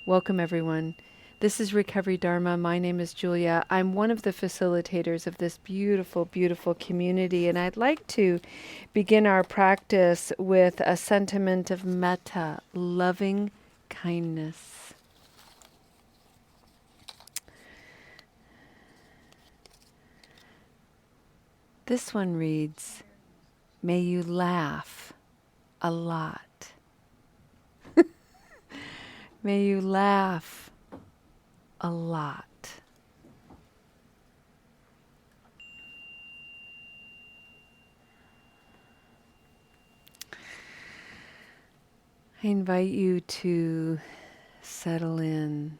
Welcome, everyone. This is Recovery Dharma. My name is Julia. I'm one of the facilitators of this beautiful, beautiful community, and I'd like to begin our practice with a sentiment of metta, loving kindness. This one reads, "May you laugh a lot." May you laugh a lot. I invite you to settle in,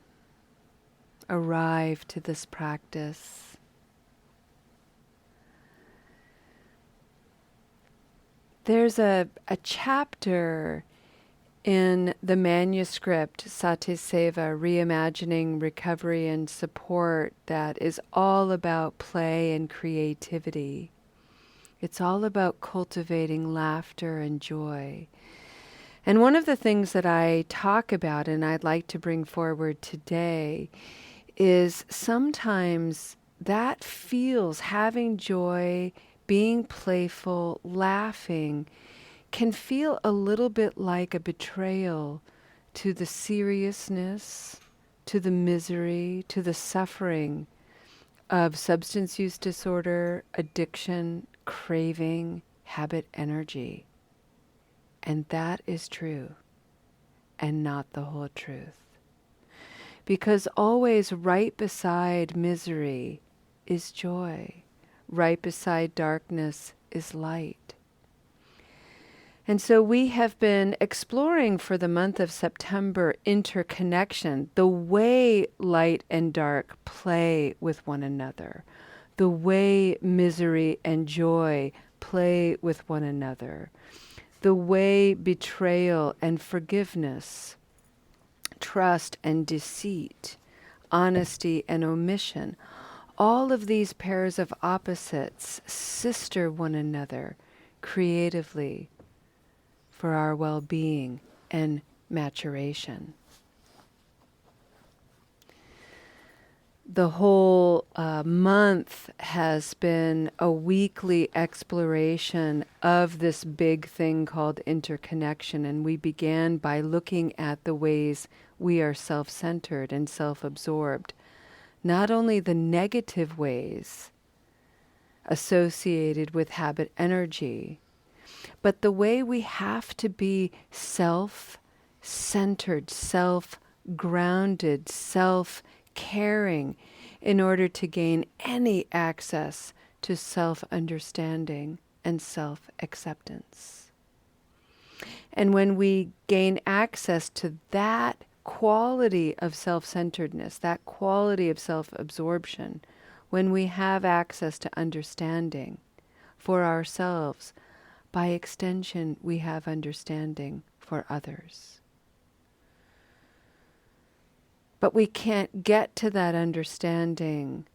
arrive to this practice. There's a chapter in the manuscript Satiseva, Reimagining Recovery and Support, that is all about play and creativity. It's all about cultivating laughter and joy. And one of the things that I talk about and I'd like to bring forward today is sometimes that feels, having joy, being playful, laughing, can feel a little bit like a betrayal to the seriousness, to the misery, to the suffering of substance use disorder, addiction, craving, habit energy. And that is true, and not the whole truth. Because always right beside misery is joy. Right beside darkness is light. And so we have been exploring for the month of September interconnection, the way light and dark play with one another, the way misery and joy play with one another, the way betrayal and forgiveness, trust and deceit, honesty and omission, all of these pairs of opposites sister one another creatively for our well-being and maturation. The whole month has been a weekly exploration of this big thing called interconnection, and we began by looking at the ways we are self-centered and self-absorbed. Not only the negative ways associated with habit energy, but the way we have to be self-centered, self-grounded, self-caring in order to gain any access to self-understanding and self-acceptance. And when we gain access to that quality of self-centeredness, that quality of self-absorption, when we have access to understanding for ourselves, by extension, we have understanding for others. But we can't get to that understanding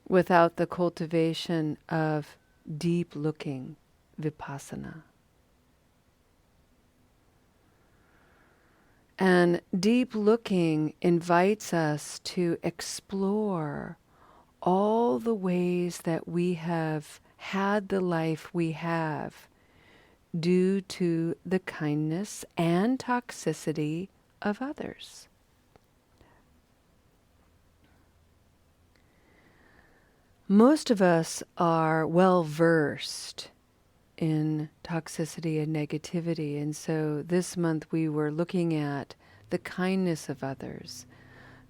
without the cultivation of deep looking vipassana. And deep looking invites us to explore all the ways that we have had the life we have due to the kindness and toxicity of others. Most of us are well versed in toxicity and negativity, and so this month we were looking at the kindness of others,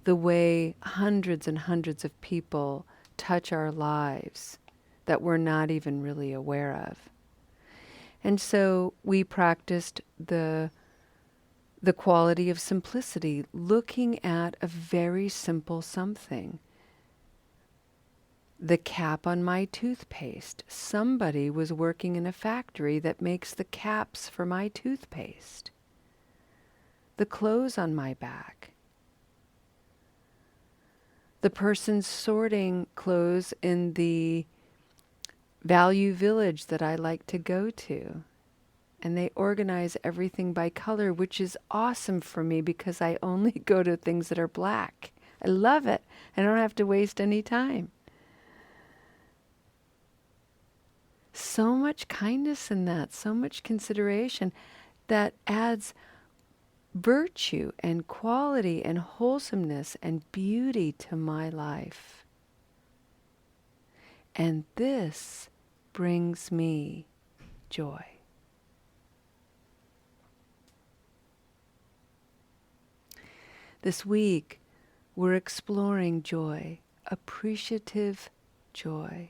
the way hundreds and hundreds of people touch our lives that we're not even really aware of. And so we practiced the quality of simplicity, looking at a very simple something. The cap on my toothpaste. Somebody was working in a factory that makes the caps for my toothpaste. The clothes on my back. The person sorting clothes in the Value Village that I like to go to. and they organize everything by color, which is awesome for me because I only go to things that are black. I love it. I don't have to waste any time. So much kindness in that, so much consideration that adds virtue and quality and wholesomeness and beauty to my life. And this brings me joy. This week, we're exploring joy, appreciative joy.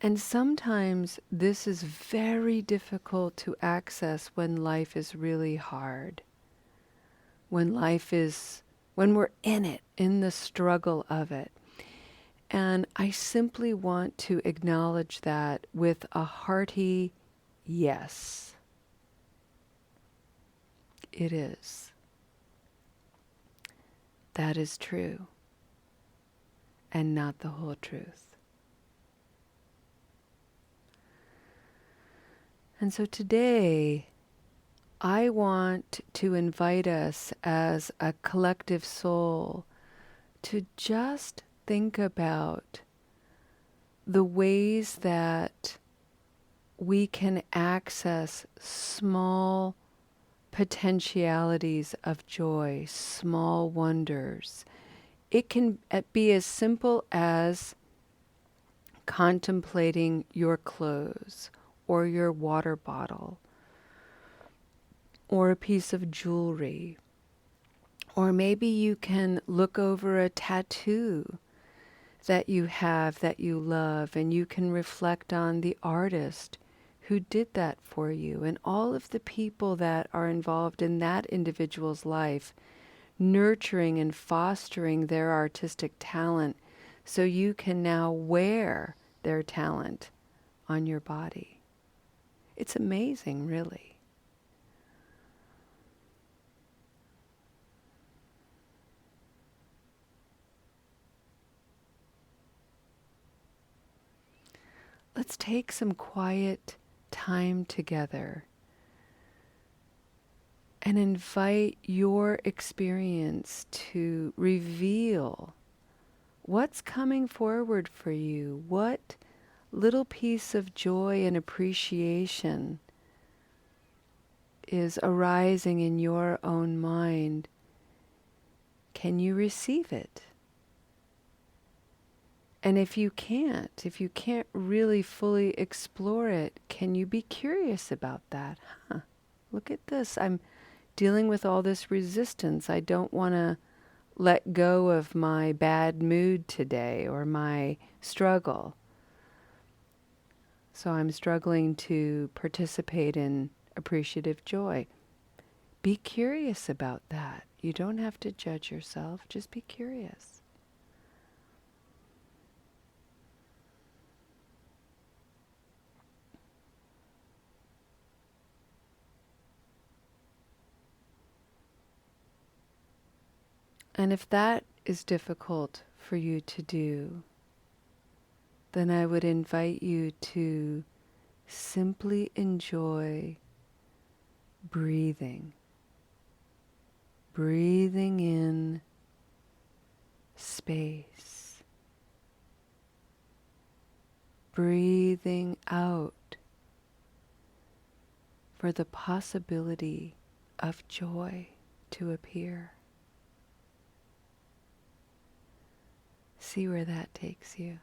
And sometimes this is very difficult to access when life is really hard. When we're in it, in the struggle of it. And I simply want to acknowledge that with a hearty yes. It is. That is true, and not the whole truth. And so today, I want to invite us as a collective soul to just think about the ways that we can access small potentialities of joy, small wonders. It can be as simple as contemplating your clothes or your water bottle or a piece of jewelry. Or maybe you can look over a tattoo that you have that you love, and you can reflect on the artist who did that for you and all of the people that are involved in that individual's life, nurturing and fostering their artistic talent so you can now wear their talent on your body. It's amazing, really. Let's take some quiet time together and invite your experience to reveal what's coming forward for you, what little piece of joy and appreciation is arising in your own mind. Can you receive it? And if you can't really fully explore it, can you be curious about that? Look at this. I'm dealing with all this resistance. I don't want to let go of my bad mood today or my struggle. So I'm struggling to participate in appreciative joy. Be curious about that. You don't have to judge yourself. Just be curious. And if that is difficult for you to do, then I would invite you to simply enjoy breathing. Breathing in space. Breathing out for the possibility of joy to appear. See where that takes you.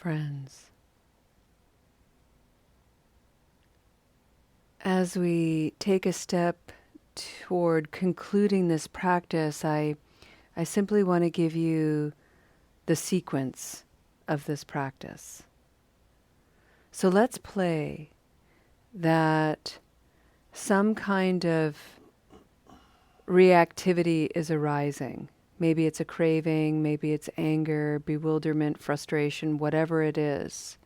friends. As we take a step toward concluding this practice, I simply want to give you the sequence of this practice. So let's play that some kind of reactivity is arising. Maybe it's a craving, maybe it's anger, bewilderment, frustration, whatever it is.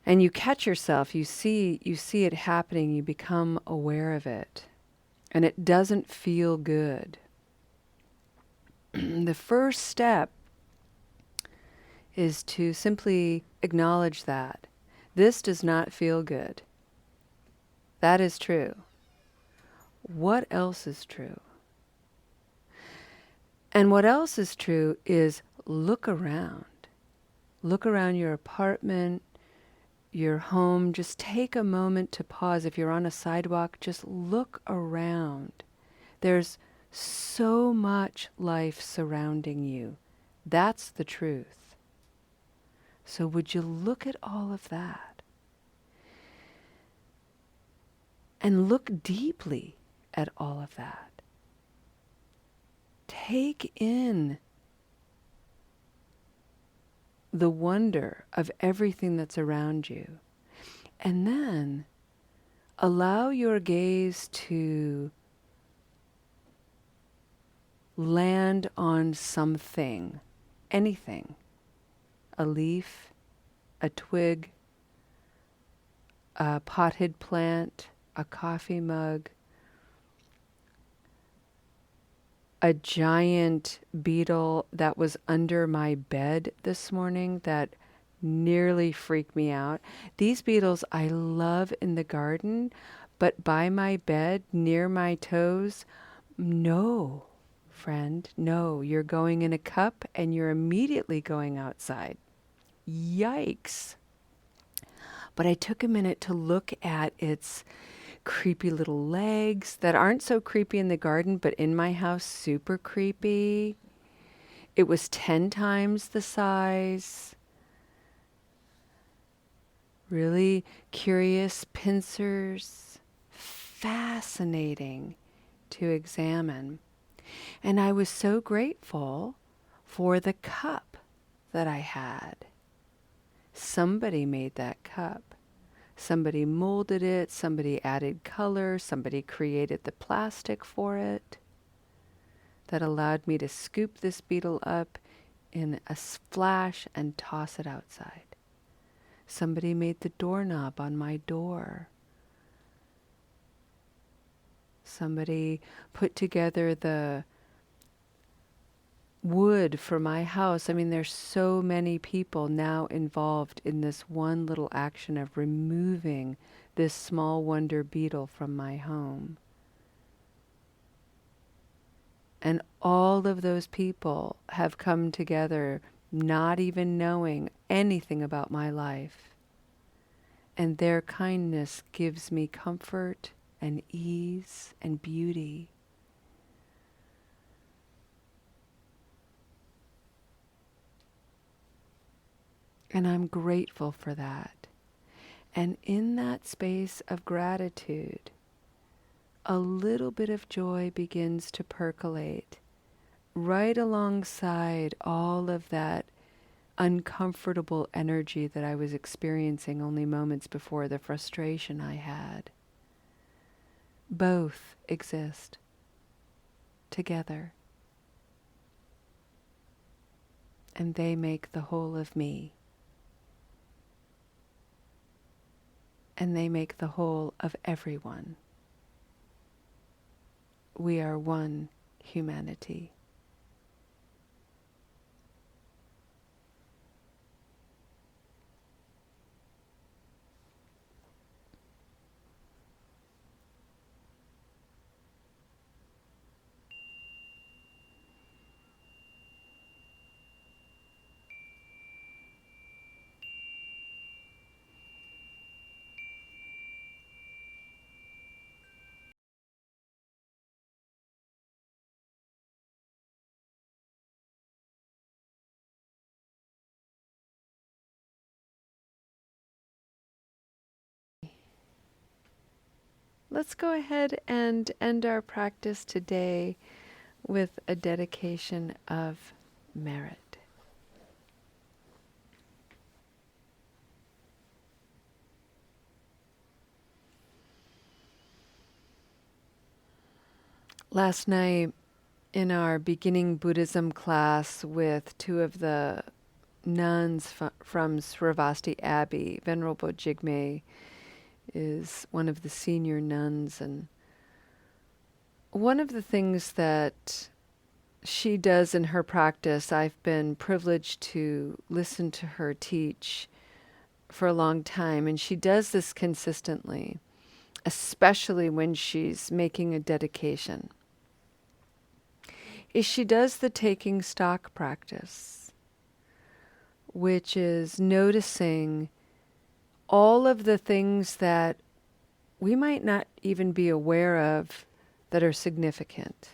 And you catch yourself, you see it happening, you become aware of it. And it doesn't feel good. The first step is to simply acknowledge that. This does not feel good. That is true. What else is true? And what else is true is look around. Look around your apartment, your home. Just take a moment to pause. If you're on a sidewalk, just look around. There's so much life surrounding you. That's the truth. So would you look at all of that? And look deeply at all of that. Take in the wonder of everything that's around you. And then allow your gaze to land on something, anything. A leaf, a twig, a potted plant, a coffee mug, a giant beetle that was under my bed this morning that nearly freaked me out. These beetles I love in the garden, but by my bed, near my toes, no, friend, no. You're going in a cup and you're immediately going outside. Yikes. But I took a minute to look at its creepy little legs that aren't so creepy in the garden, but in my house, super creepy. It was 10 times the size. Really curious pincers. Fascinating to examine. And I was so grateful for the cup that I had. Somebody made that cup. Somebody molded it, somebody added color, somebody created the plastic for it that allowed me to scoop this beetle up in a splash and toss it outside. Somebody made the doorknob on my door. Somebody put together the wood for my house. I mean, there's so many people now involved in this one little action of removing this small wonder beetle from my home. And all of those people have come together not even knowing anything about my life. And their kindness gives me comfort and ease and beauty. And I'm grateful for that. And in that space of gratitude, a little bit of joy begins to percolate right alongside all of that uncomfortable energy that I was experiencing only moments before, the frustration I had. Both exist together. And they make the whole of me. And they make the whole of everyone. We are one humanity. let's go ahead and end our practice today with a dedication of merit. Last night, in our beginning Buddhism class with two of the nuns from Sravasti Abbey, Venerable Jigme is one of the senior nuns, and one of the things that she does in her practice, I've been privileged to listen to her teach for a long time, and she does this consistently, especially when she's making a dedication, is she does the taking stock practice, which is noticing all of the things that we might not even be aware of that are significant.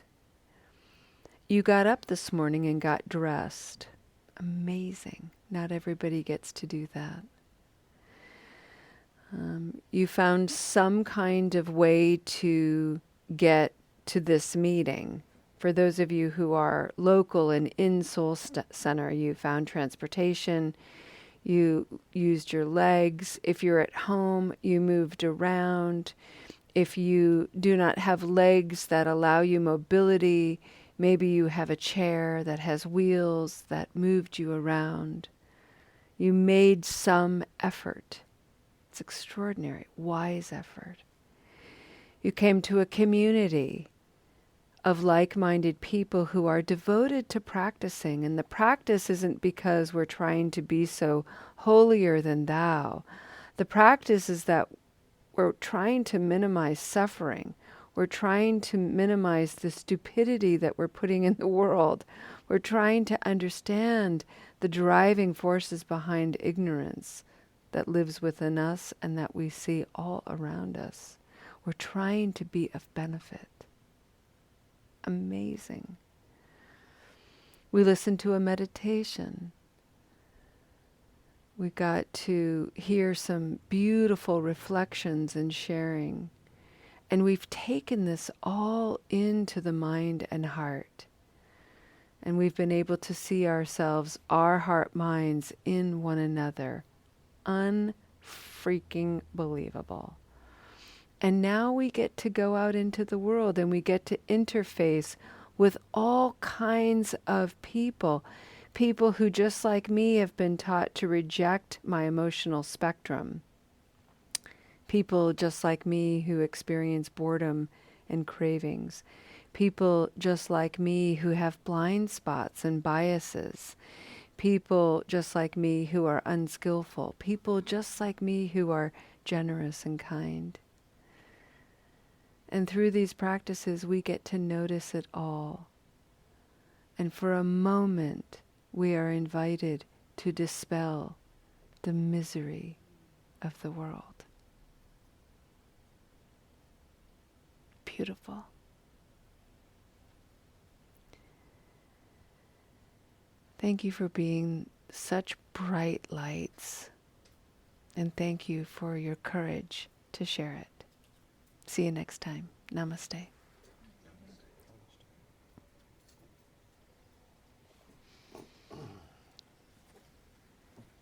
You got up this morning and got dressed. Amazing. Not everybody gets to do that. You found some kind of way to get to this meeting. For those of you who are local and in Soul Center, you found transportation, you used your legs. If you're at home, you moved around. If you do not have legs that allow you mobility, maybe you have a chair that has wheels that moved you around. You made some effort. It's extraordinary, wise effort. You came to a community of like-minded people who are devoted to practicing, and the practice isn't because we're trying to be so holier than thou. The practice is that we're trying to minimize suffering. We're trying to minimize the stupidity that we're putting in the world. We're trying to understand the driving forces behind ignorance that lives within us and that we see all around us. We're trying to be of benefit. Amazing. We listened to a meditation. We got to hear some beautiful reflections and sharing. And we've taken this all into the mind and heart. And we've been able to see ourselves, our heart minds in one another. Unfreaking believable. And now we get to go out into the world and we get to interface with all kinds of people. People who, just like me, have been taught to reject my emotional spectrum. People just like me who experience boredom and cravings. People just like me who have blind spots and biases. People just like me who are unskillful. People just like me who are generous and kind. And through these practices, we get to notice it all. And for a moment, we are invited to dispel the misery of the world. Beautiful. Thank you for being such bright lights. And thank you for your courage to share it. See you next time. Namaste.